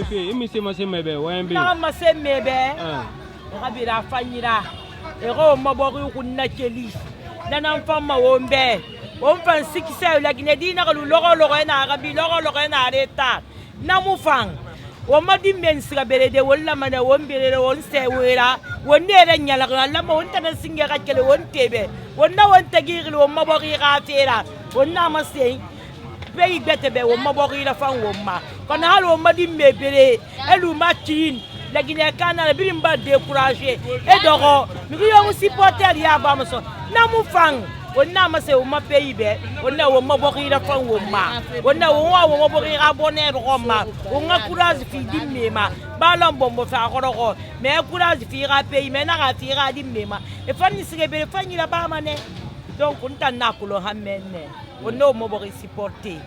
vérifier ici ma sembe wayambi na ma sembe be rabira fanyira ero mabori kunna keli nana mfama wombe womfan sikisa la ginedi na logo na rabi logo na reta na mufang womadi mensira belede wala mana wombele won sewera wonere nyala la ma wonta na singa kele wontebe wonna wonta giri womabori rafera wonna ma sei pays bête be womabori la fan womma kana hal womadi mebele elu matin la Guinée Canal birimba décourager et doro mi yo supporter ya ba so na mufang wonna ma se womma pays be wonna womabori la fan womma wonna womabori abonné roma wonga courage fi dimema balon bombo fa koroko mais courage fi ra pays mais na ra fi ra dimema e fanni sirebe fanni la ba mané donc on t'a nakulo hamene wonna womabori supporter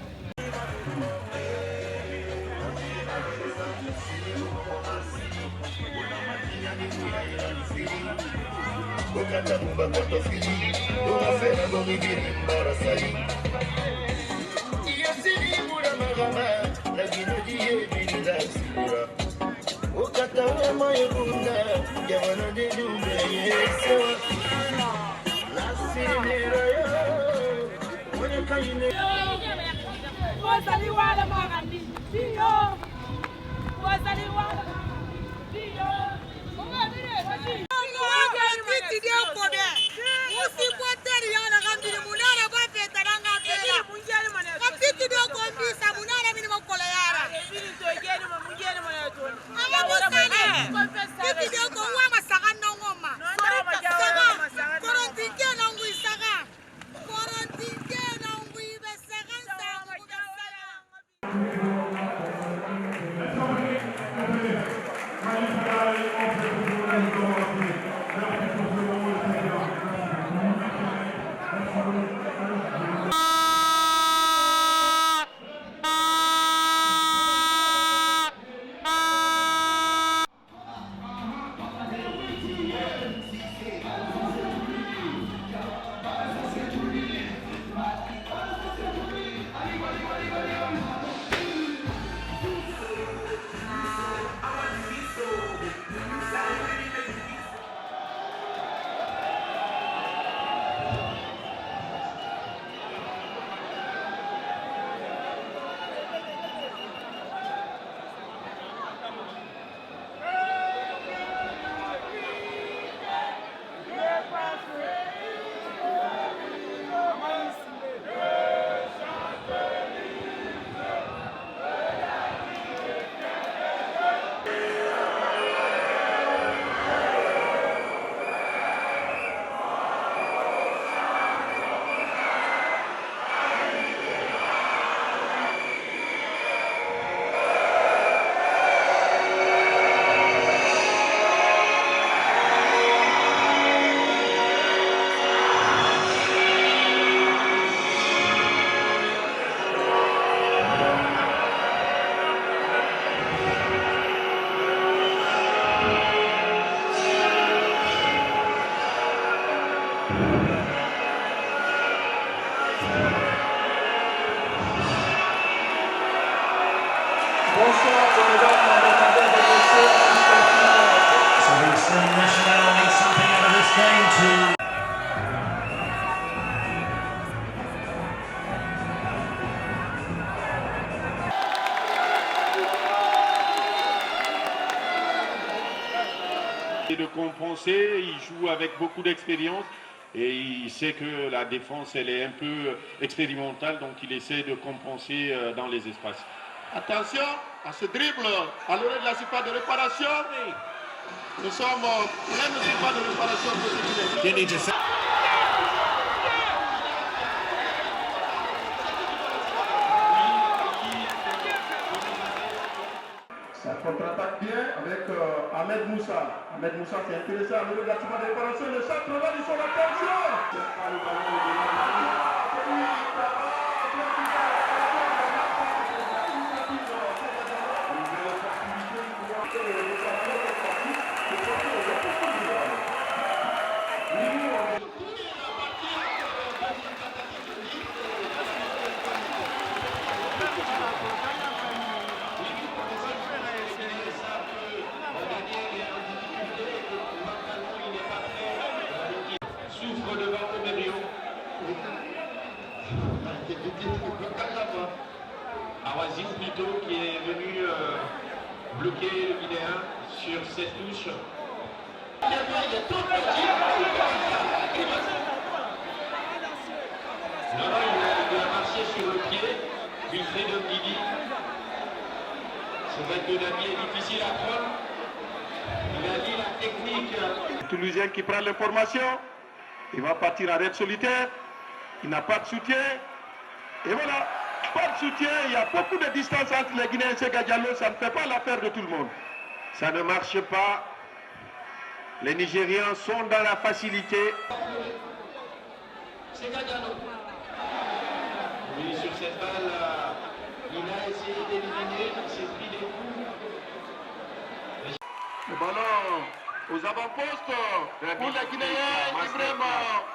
de compenser, il joue avec beaucoup d'expérience et il sait que la défense elle est un peu expérimentale, donc il essaie de compenser dans les espaces. Attention à ce dribble à l'oreille de la surface de réparation. Nous sommes plein de surface de réparation pour ce qui est. Ça contre-attaque bien avec Ahmed Moussa. Ahmed Moussa qui est intéressé à l'oreille de la surface de réparation. Le centre là, ils sont attention. Awazim plutôt qui est venu bloquer le Guinéen sur cette touche. Il est tout petit. Non, il a marché sur le pied. Wilfried Ndidi. C'est vrai que Dami est difficile à prendre. Il a dit la technique. Le Toulousien qui prend l'information, il va partir en raid solitaire. Il n'a pas de soutien. Et voilà, pas de soutien. Il y a beaucoup de distance entre les Guinéens et Sega Diallo. Ça ne fait pas l'affaire de tout le monde. Ça ne marche pas. Les Nigérians sont dans la facilité. Sega Diallo. Oui, sur cette balle, il a essayé d'éliminer, il s'est pris des coups. Le ballon aux avant-postes pour les Guinéens. Ibrahim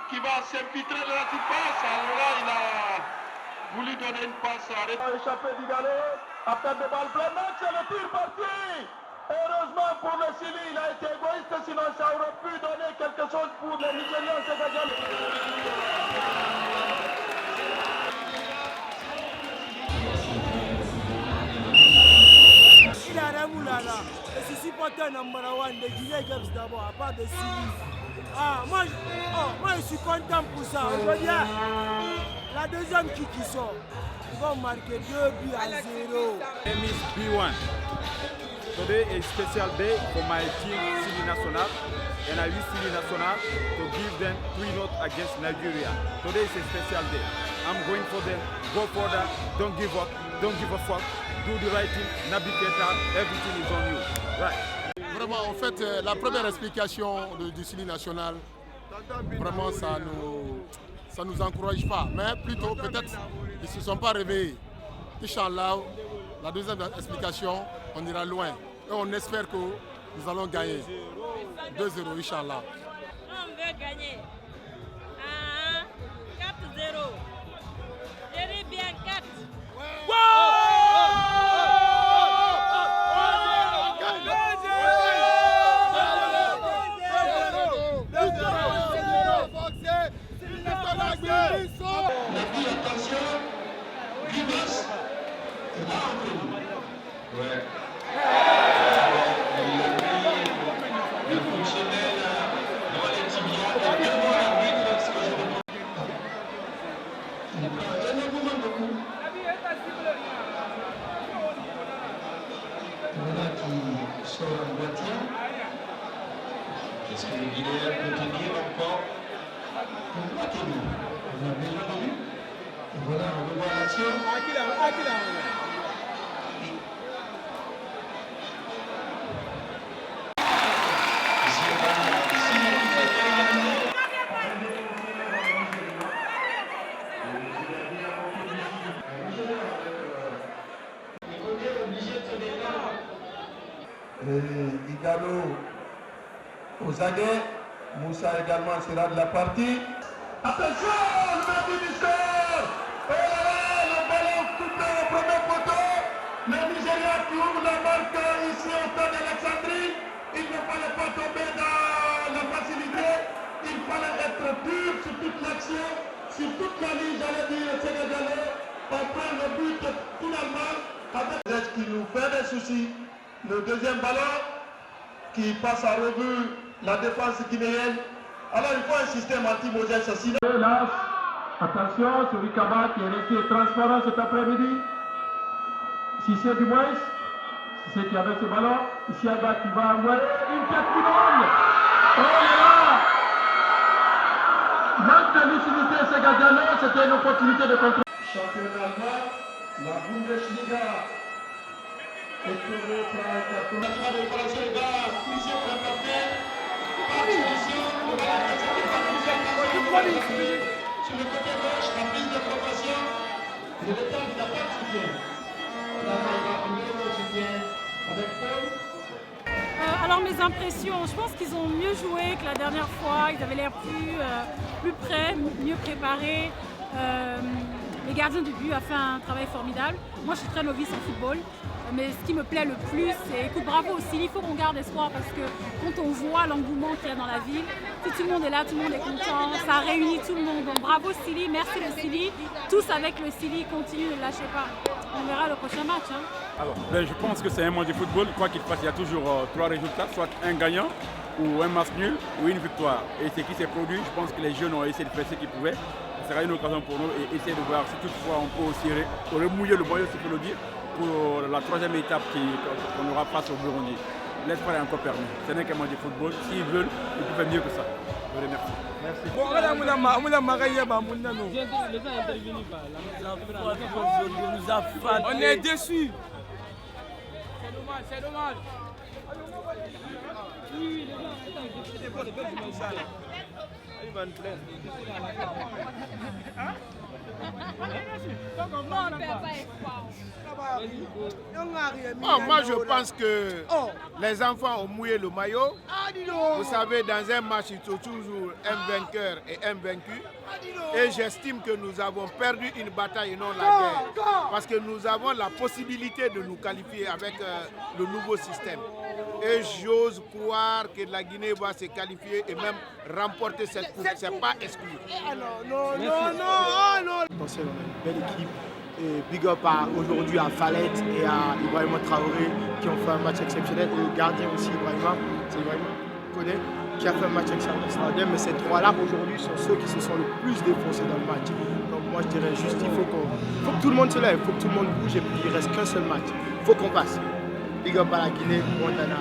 qui va s'infiltrer dans la surface. Alors là, il a voulu donner une passe à échappé d'Igalo. À perte de balle plein match, c'est le tir parti. Heureusement pour le Chili, il a été égoïste, sinon ça aurait pu donner quelque chose pour les Nigérians. Je suis supporter number one de Guinée Games d'abord, à part de Sili. Moi je suis content pour ça. Aujourd'hui, la deuxième qui sort, ils vont marquer 2 buts à 0. My name is B1. Today is a special day for my team, Sili National, and I wish Sili National to give them 3-0 against Nigeria. Today is a special day. I'm going for them. Go further. Don't give up. Don't give a fuck. Do the right thing. Naby Keita, everything is on you. Right. Vraiment, en fait, la première explication du Sili National, vraiment, ça nous encourage pas. Mais plutôt, peut-être, ils ne se sont pas réveillés. Inch'Allah, la deuxième explication, on ira loin. Et on espère que nous allons gagner. 2-0, Inch'Allah. On veut gagner. 4-0. Je dis bien 4. Attention, Guimas. Ouais. Le fonctionnel dans les tibias et devant l'arbitre, ce que je demande. Donnez-vous beaucoup. Voilà qui sort en boîtier. Est-ce que le Guinéen peut tenir encore? On va tenir. On a besoin de lui. Voilà, on revoit l'action. Igalo aux aguets. Moussa également sera de la partie. Attention, le marqué du score. Oh là là, le ballon coupé au premier poteau. Le Nigeria qui ouvre la marque ici au stade d'Alexandrie. Il ne fallait pas tomber dans la facilité. Il fallait être dur sur toute l'action, sur toute la ligne, j'allais dire, sénégalais. On prend le but finalement avec ce qui nous fait des soucis. Le deuxième ballon qui passe à revue la défense guinéenne. Alors il faut un système anti-Moses aussi. Attention, c'est Rikaba qui est resté transparent cet après-midi. Si c'est du moins, si c'est qui avait ce ballon, ici Alba qui va envoyer une tête qui donne. Oh là là! Manque de lucidité, c'est Gadiano, c'était une opportunité de contrôle. Championnat allemand, la Bundesliga. Et pour le carton. La fin de l'opération est là, plusieurs préparés. Par solution, le ballon est par plusieurs personnes. Sur le côté gauche, la prise de préparation. Et le temps, il n'a pas de soutien. Là, il va trouver le soutien avec Paul. Alors mes impressions, je pense qu'ils ont mieux joué que la dernière fois, ils avaient l'air plus prêts, mieux préparés. le gardien de but a fait un travail formidable. Moi, je suis très novice en football. Mais ce qui me plaît le plus, c'est écoute, bravo au Silly, il faut qu'on garde espoir parce que quand on voit l'engouement qu'il y a dans la ville, tout le monde est là, tout le monde est content, ça réunit tout le monde. Donc bravo Silly, merci le Silly, tous avec le Silly, continuez, ne lâchez pas. On verra le prochain match. Hein. Alors, je pense que c'est un match de football, quoi qu'il fasse, il y a toujours 3 résultats, soit un gagnant ou un match nul ou une victoire. Et ce qui s'est produit, je pense que les jeunes ont essayé de faire ce qu'ils pouvaient. Ce sera une occasion pour nous et essayer de voir si toutefois on peut aussi remouiller le maillot, si je peux le dire, pour la 3e étape qu'on aura face au Burundi. L'espoir est encore permis. Ce n'est qu'un match de football. S'ils veulent, ils peuvent faire mieux que ça. Je vous remercie. Merci. On est déçus. C'est dommage. Moi je pense que les enfants ont mouillé le maillot. Vous savez, dans un match, il faut toujours un vainqueur et un vaincu. Et j'estime que nous avons perdu une bataille et non la guerre. Parce que nous avons la possibilité de nous qualifier avec le nouveau système. Et j'ose croire que la Guinée va se qualifier et même remporter cette coupe. Ce n'est pas exclu. Non. C'est une belle équipe. Et big up aujourd'hui à Falette et à Ibrahima Traoré qui ont fait un match exceptionnel. Et le gardien aussi, c'est Ibrahima Koné qui a fait un match extraordinaire. Mais ces 3-là aujourd'hui sont ceux qui se sont le plus défoncés dans le match. Donc moi je dirais juste il faut que tout le monde se lève, il faut que tout le monde bouge et puis il ne reste qu'un seul match. Il faut qu'on passe. Big up à la Guinée, Montana.